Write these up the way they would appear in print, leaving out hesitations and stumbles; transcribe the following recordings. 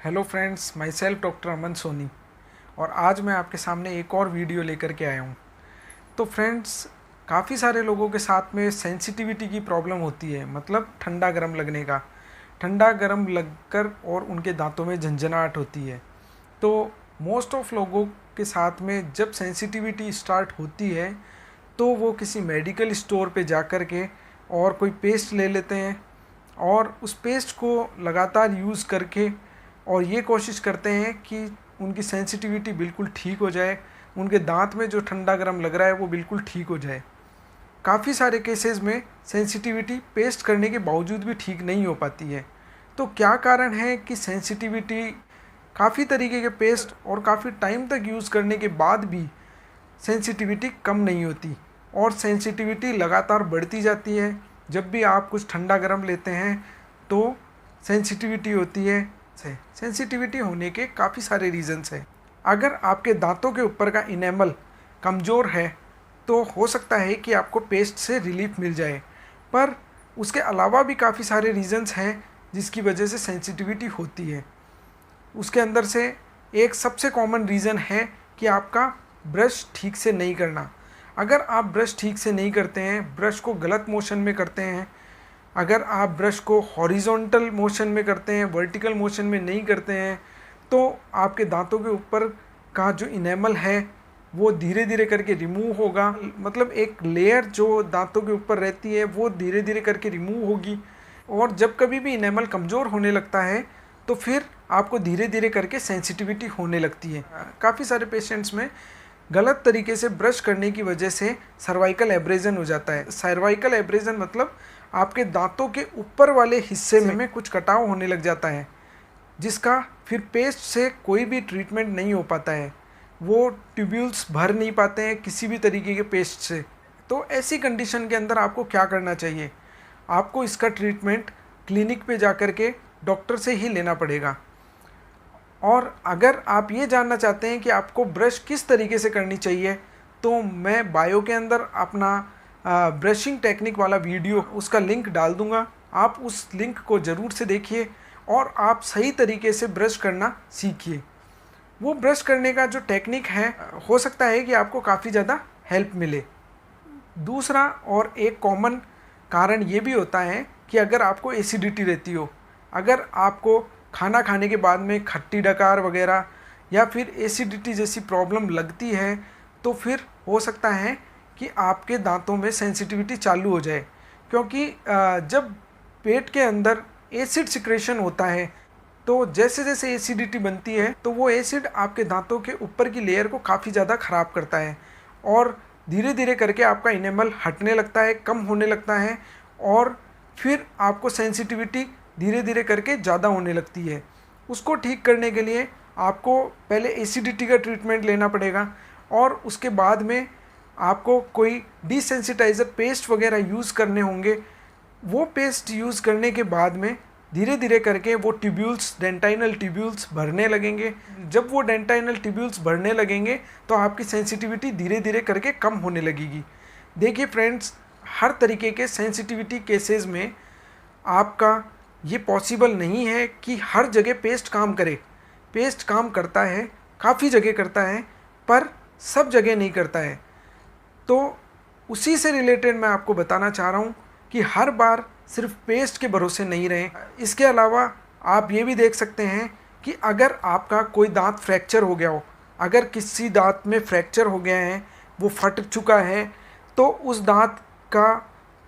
Hello friends, my self doctor Aman Soni. और आज मैं आपके सामने एक और वीडियो लेकर के आया हूँ। तो फ्रेंड्स, काफ़ी सारे लोगों के साथ में सेंसिटिविटी की प्रॉब्लम होती है, मतलब ठंडा गर्म लगने का, ठंडा गर्म लगकर और उनके दांतों में झंझनाहट होती है। तो मोस्ट ऑफ लोगों के साथ में जब सेंसिटिविटी स्टार्ट होती है तो वो किसी मेडिकल स्टोर पे जा कर के और कोई पेस्ट ले लेते हैं और उस पेस्ट को लगातार यूज़ करके और ये कोशिश करते हैं कि उनकी सेंसिटिविटी बिल्कुल ठीक हो जाए, उनके दांत में जो ठंडा गर्म लग रहा है वो बिल्कुल ठीक हो जाए। काफ़ी सारे केसेस में सेंसिटिविटी पेस्ट करने के बावजूद भी ठीक नहीं हो पाती है। तो क्या कारण है कि सेंसिटिविटी काफ़ी तरीके के पेस्ट और काफ़ी टाइम तक यूज़ करने के बाद भी सेंसिटिविटी कम नहीं होती और सेंसिटिविटी लगातार बढ़ती जाती है? जब भी आप कुछ ठंडा गर्म लेते हैं तो सेंसिटिविटी होती है। सेंसिटिविटी होने के काफ़ी सारे रीज़न्स हैं। अगर आपके दांतों के ऊपर का इनेमल कमज़ोर है तो हो सकता है कि आपको पेस्ट से रिलीफ मिल जाए, पर उसके अलावा भी काफ़ी सारे रीज़न्स हैं जिसकी वजह से सेंसिटिविटी होती है। उसके अंदर से एक सबसे कॉमन रीज़न है कि आपका ब्रश ठीक से नहीं करना। अगर आप ब्रश ठीक से नहीं करते हैं, ब्रश को गलत मोशन में करते हैं, अगर आप ब्रश को हॉरिजॉन्टल मोशन में करते हैं, वर्टिकल मोशन में नहीं करते हैं, तो आपके दांतों के ऊपर का जो इनेमल है वो धीरे धीरे करके रिमूव होगा। मतलब एक लेयर जो दांतों के ऊपर रहती है वो धीरे धीरे करके रिमूव होगी। और जब कभी भी इनेमल कमज़ोर होने लगता है तो फिर आपको धीरे धीरे करके सेंसिटिविटी होने लगती है। काफ़ी सारे पेशेंट्स में गलत तरीके से ब्रश करने की वजह से सर्वाइकल एब्रेजन हो जाता है। सर्वाइकल एब्रेजन मतलब आपके दांतों के ऊपर वाले हिस्से में कुछ कटाव होने लग जाता है, जिसका फिर पेस्ट से कोई भी ट्रीटमेंट नहीं हो पाता है। वो ट्यूब्यूल्स भर नहीं पाते हैं किसी भी तरीके के पेस्ट से। तो ऐसी कंडीशन के अंदर आपको क्या करना चाहिए? आपको इसका ट्रीटमेंट क्लिनिक पे जा कर के डॉक्टर से ही लेना पड़ेगा। और अगर आप ये जानना चाहते हैं कि आपको ब्रश किस तरीके से करनी चाहिए, तो मैं बायो के अंदर अपना ब्रशिंग टेक्निक वाला वीडियो, उसका लिंक डाल दूंगा। आप उस लिंक को ज़रूर से देखिए और आप सही तरीके से ब्रश करना सीखिए। वो ब्रश करने का जो टेक्निक है, हो सकता है कि आपको काफ़ी ज़्यादा हेल्प मिले। दूसरा और एक कॉमन कारण ये भी होता है कि अगर आपको एसिडिटी रहती हो, अगर आपको खाना खाने के बाद में खट्टी डकार वगैरह या फिर एसिडिटी जैसी प्रॉब्लम लगती है, तो फिर हो सकता है कि आपके दांतों में सेंसिटिविटी चालू हो जाए। क्योंकि जब पेट के अंदर एसिड सिक्रेशन होता है तो जैसे जैसे एसिडिटी बनती है तो वो एसिड आपके दांतों के ऊपर की लेयर को काफ़ी ज़्यादा ख़राब करता है और धीरे धीरे करके आपका इनेमल हटने लगता है, कम होने लगता है और फिर आपको सेंसिटिविटी धीरे धीरे करके ज़्यादा होने लगती है। उसको ठीक करने के लिए आपको पहले एसिडिटी का ट्रीटमेंट लेना पड़ेगा और उसके बाद में आपको कोई डिसेंसिटाइज़र पेस्ट वगैरह यूज़ करने होंगे। वो पेस्ट यूज़ करने के बाद में धीरे धीरे करके वो ट्यूब्यूल्स, डेंटाइनल ट्यूब्यूल्स भरने लगेंगे। जब वो डेंटाइनल ट्यूब्यूल्स भरने लगेंगे तो आपकी सेंसिटिविटी धीरे धीरे करके कम होने लगेगी। देखिए फ्रेंड्स, हर तरीके के सेंसिटिविटी केसेस में आपका ये पॉसिबल नहीं है कि हर जगह पेस्ट काम करे। पेस्ट काम करता है, काफ़ी जगह करता है, पर सब जगह नहीं करता है। तो उसी से रिलेटेड मैं आपको बताना चाह रहा हूँ कि हर बार सिर्फ पेस्ट के भरोसे नहीं रहें। इसके अलावा आप ये भी देख सकते हैं कि अगर आपका कोई दांत फ्रैक्चर हो गया हो, अगर किसी दांत में फ्रैक्चर हो गया है, वो फट चुका है, तो उस दांत का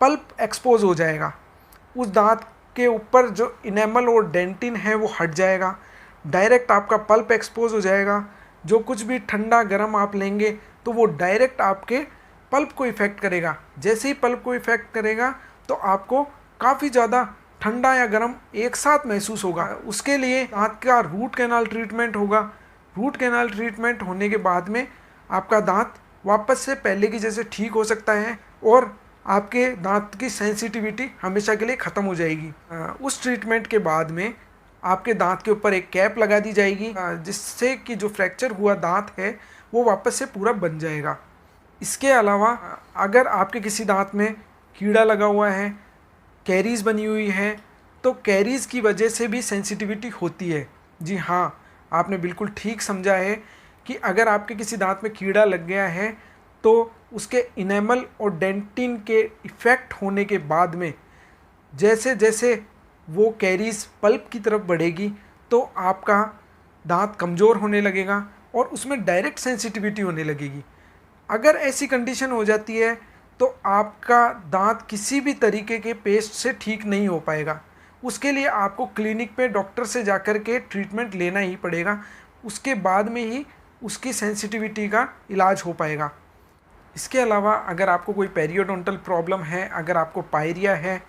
पल्प एक्सपोज हो जाएगा। उस दांत के ऊपर जो इनेमल और डेंटिन है वो हट जाएगा, डायरेक्ट आपका पल्प एक्सपोज हो जाएगा। जो कुछ भी ठंडा गर्म आप लेंगे तो वो डायरेक्ट आपके पल्प को इफ़ेक्ट करेगा। जैसे ही पल्प को इफ़ेक्ट करेगा तो आपको काफ़ी ज़्यादा ठंडा या गर्म एक साथ महसूस होगा। उसके लिए दांत का रूट कैनाल ट्रीटमेंट होगा। रूट कैनाल ट्रीटमेंट होने के बाद में आपका दांत वापस से पहले की जैसे ठीक हो सकता है और आपके दांत की सेंसिटिविटी हमेशा के लिए ख़त्म हो जाएगी। उस ट्रीटमेंट के बाद में आपके दांत के ऊपर एक कैप लगा दी जाएगी, जिससे कि जो फ्रैक्चर हुआ दांत है वो वापस से पूरा बन जाएगा। इसके अलावा अगर आपके किसी दांत में कीड़ा लगा हुआ है, कैरीज़ बनी हुई है, तो कैरीज़ की वजह से भी सेंसिटिविटी होती है। जी हाँ, आपने बिल्कुल ठीक समझा है कि अगर आपके किसी दांत में कीड़ा लग गया है तो उसके इनेमल और डेंटिन के इफ़ेक्ट होने के बाद में जैसे जैसे वो कैरीज पल्प की तरफ बढ़ेगी तो आपका दांत कमज़ोर होने लगेगा और उसमें डायरेक्ट सेंसिटिविटी होने लगेगी। अगर ऐसी कंडीशन हो जाती है तो आपका दांत किसी भी तरीके के पेस्ट से ठीक नहीं हो पाएगा। उसके लिए आपको क्लिनिक पे डॉक्टर से जाकर के ट्रीटमेंट लेना ही पड़ेगा। उसके बाद में ही उसकी सेंसिटिविटी का इलाज हो पाएगा। इसके अलावा अगर आपको कोई पेरियोडोंटल प्रॉब्लम है, अगर आपको पायरिया है,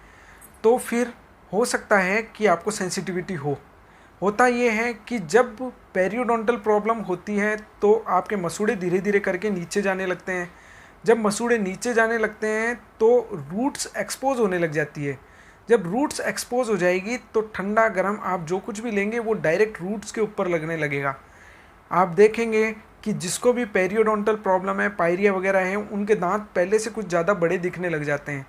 तो फिर हो सकता है कि आपको सेंसिटिविटी हो। होता ये है कि जब पेरियोडोंटल प्रॉब्लम होती है तो आपके मसूड़े धीरे धीरे करके नीचे जाने लगते हैं। जब मसूड़े नीचे जाने लगते हैं तो रूट्स एक्सपोज होने लग जाती है। जब रूट्स एक्सपोज हो जाएगी तो ठंडा गर्म आप जो कुछ भी लेंगे वो डायरेक्ट रूट्स के ऊपर लगने लगेगा। आप देखेंगे कि जिसको भी पेरियोडोंटल प्रॉब्लम है, पायरिया वगैरह है, उनके दांत पहले से कुछ ज़्यादा बड़े दिखने लग जाते हैं।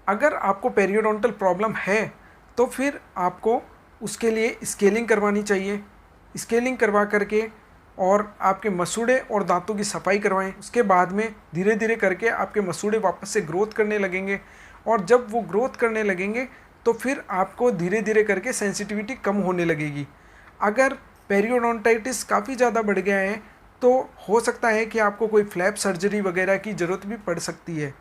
अगर आपको पेरियोडोंटल प्रॉब्लम है तो फिर आपको उसके लिए स्केलिंग करवानी चाहिए। स्केलिंग करवा करके और आपके मसूड़े और दांतों की सफाई करवाएं। उसके बाद में धीरे धीरे करके आपके मसूड़े वापस से ग्रोथ करने लगेंगे और जब वो ग्रोथ करने लगेंगे तो फिर आपको धीरे धीरे करके सेंसिटिविटी कम होने लगेगी। अगर पेरियोडोंटाइटिस काफ़ी ज़्यादा बढ़ गया है तो हो सकता है कि आपको कोई फ्लैप सर्जरी वगैरह की ज़रूरत भी पड़ सकती है।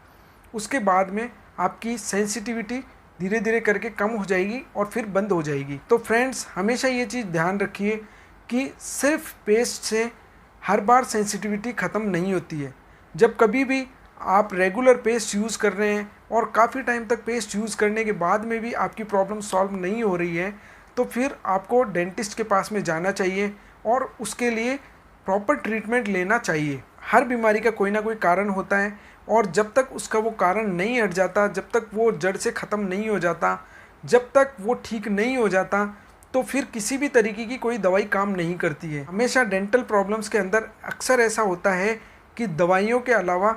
उसके बाद में आपकी सेंसिटिविटी धीरे धीरे करके कम हो जाएगी और फिर बंद हो जाएगी। तो फ्रेंड्स, हमेशा ये चीज़ ध्यान रखिए कि सिर्फ पेस्ट से हर बार सेंसिटिविटी ख़त्म नहीं होती है। जब कभी भी आप रेगुलर पेस्ट यूज़ कर रहे हैं और काफ़ी टाइम तक पेस्ट यूज़ करने के बाद में भी आपकी प्रॉब्लम सॉल्व नहीं हो रही है तो फिर आपको डेंटिस्ट के पास में जाना चाहिए और उसके लिए प्रॉपर ट्रीटमेंट लेना चाहिए। हर बीमारी का कोई ना कोई कारण होता है और जब तक उसका वो कारण नहीं हट जाता, जब तक वो जड़ से ख़त्म नहीं हो जाता, जब तक वो ठीक नहीं हो जाता, तो फिर किसी भी तरीके की कोई दवाई काम नहीं करती है। हमेशा डेंटल प्रॉब्लम्स के अंदर अक्सर ऐसा होता है कि दवाइयों के अलावा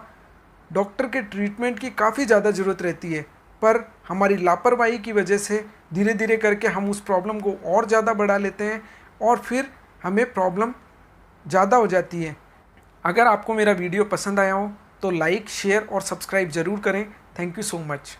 डॉक्टर के ट्रीटमेंट की काफ़ी ज़्यादा ज़रूरत रहती है, पर हमारी लापरवाही की वजह से धीरे धीरे करके हम उस प्रॉब्लम को और ज़्यादा बढ़ा लेते हैं और फिर हमें प्रॉब्लम ज़्यादा हो जाती है। अगर आपको मेरा वीडियो पसंद आया हो तो लाइक, शेयर और सब्सक्राइब ज़रूर करें। Thank you so much.